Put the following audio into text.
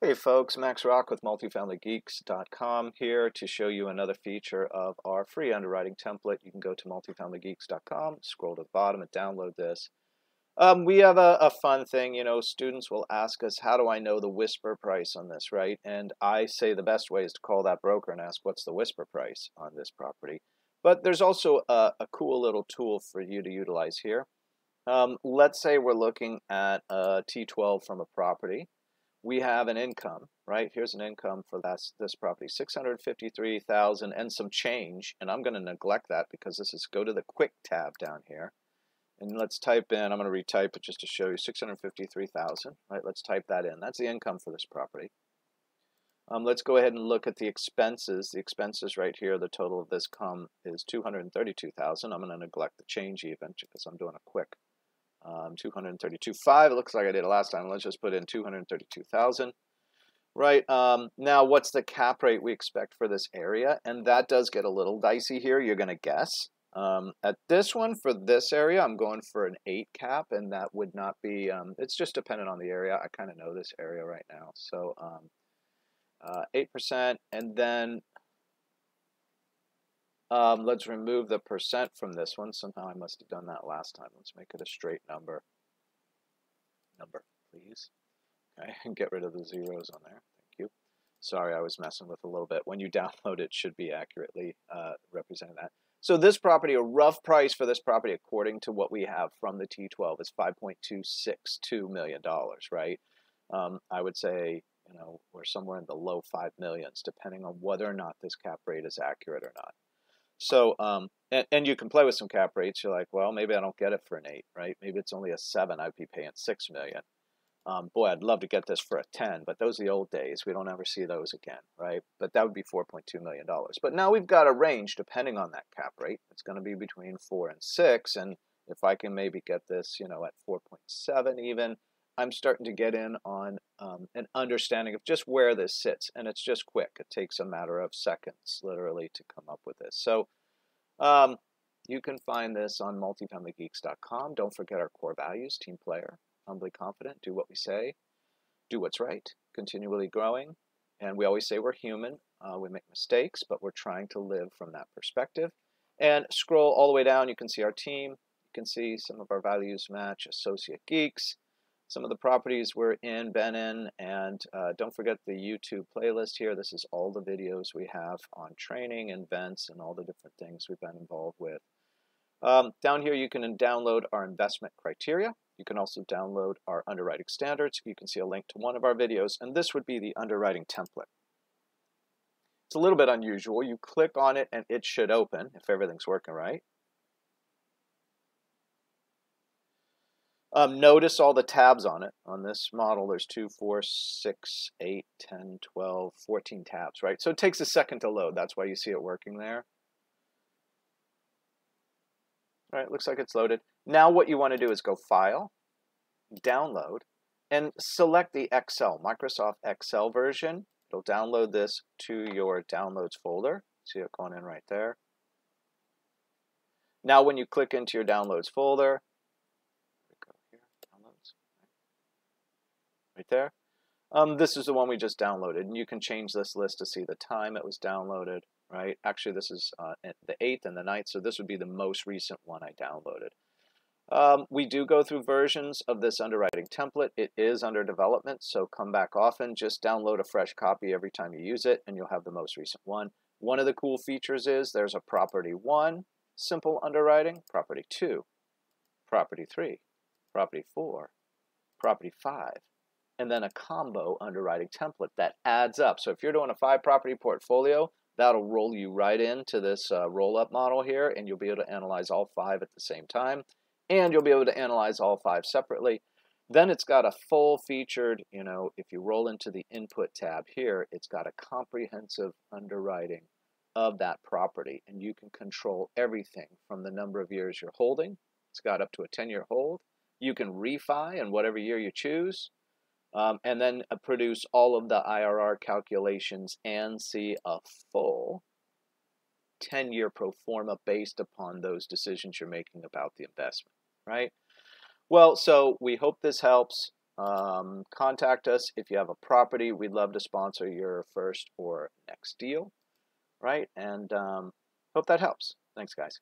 Hey folks, Max Rock with MultifamilyGeeks.com here to show you another feature of our free underwriting template. You can go to MultifamilyGeeks.com, scroll to the bottom and download this. We have a fun thing, students will ask us, how do I know the whisper price on this, right? And I say the best way is to call that broker and ask, what's the whisper price on this property? But there's also a cool little tool for you to utilize here. Let's say we're looking at a T12 from a property. We have an income, right? Here's an income for this property, $653,000 and some change. And I'm going to neglect that because this is, go to the quick tab down here. And let's type in, I'm going to retype it just to show you, 653,000, right? Let's type that in. That's the income for this property. Let's go ahead and look at the expenses. The expenses right here, the total of this is 232,000. I'm going to neglect the change even because I'm doing a quick 232.5. It looks like I did it last time. Let's just put in 232,000. Right, now what's the cap rate we expect for this area? And that does get a little dicey here. You're going to guess. At this one, for this area, I'm going for an 8 cap, and that would not be, it's just dependent on the area. I kind of know this area right now. So 8%, and then let's remove the percent from this one. Somehow I must have done that last time. Let's make it a straight number. Please. Okay, and get rid of the zeros on there. Thank you. Sorry, I was messing with a little bit. When you download it, should be accurately representing that. So this property, a rough price for this property, according to what we have from the T12, is $5.262 million, right? I would say, we're somewhere in the low 5 millions, depending on whether or not this cap rate is accurate or not. So, and you can play with some cap rates. You're like, well, maybe I don't get it for an 8, right? Maybe it's only a 7. I'd be paying $6 million. Boy, I'd love to get this for a 10, but those are the old days. We don't ever see those again, right? But that would be $4.2 million. But now we've got a range depending on that cap rate. It's going to be between 4 and 6. And if I can maybe get this, at 4.7 even, I'm starting to get in on an understanding of just where this sits. And it's just quick. It takes a matter of seconds, literally, to come up with this. So you can find this on MultifamilyGeeks.com. Don't forget our core values: team player, humbly confident, do what we say, do what's right, continually growing. And we always say we're human. We make mistakes, but we're trying to live from that perspective. And scroll all the way down. You can see our team. You can see some of our values match associate geeks. Some of the properties we're been in, and don't forget the YouTube playlist here. This is all the videos we have on training and events and all the different things we've been involved with. Down here, you can download our investment criteria. You can also download our underwriting standards. You can see a link to one of our videos, and this would be the underwriting template. It's a little bit unusual. You click on it, and it should open if everything's working right. Notice all the tabs on it. On this model, there's 2, 4, 6, 8, 10, 12, 14 tabs, right? So it takes a second to load. That's why you see it working there. All right, looks like it's loaded. Now what you want to do is go File, Download, and select the Excel, Microsoft Excel version. It'll download this to your Downloads folder. See it going in right there. Now when you click into your Downloads folder, right there. This is the one we just downloaded, and you can change this list to see the time it was downloaded, right? Actually, this is the 8th and the 9th, so this would be the most recent one I downloaded. We do go through versions of this underwriting template. It is under development, so come back often. Just download a fresh copy every time you use it, and you'll have the most recent one. One of the cool features is there's a Property 1, simple underwriting, Property 2, Property 3, Property 4, Property 5, and then a combo underwriting template that adds up. So if you're doing a 5-property portfolio, that'll roll you right into this roll-up model here, and you'll be able to analyze all 5 at the same time, and you'll be able to analyze all 5 separately. Then it's got a full-featured, if you roll into the Input tab here, it's got a comprehensive underwriting of that property, and you can control everything from the number of years you're holding. It's got up to a 10-year hold. You can refi in whatever year you choose. And then produce all of the IRR calculations and see a full 10-year pro forma based upon those decisions you're making about the investment, right? Well, so we hope this helps. Contact us if you have a property. We'd love to sponsor your first or next deal, right? And hope that helps. Thanks, guys.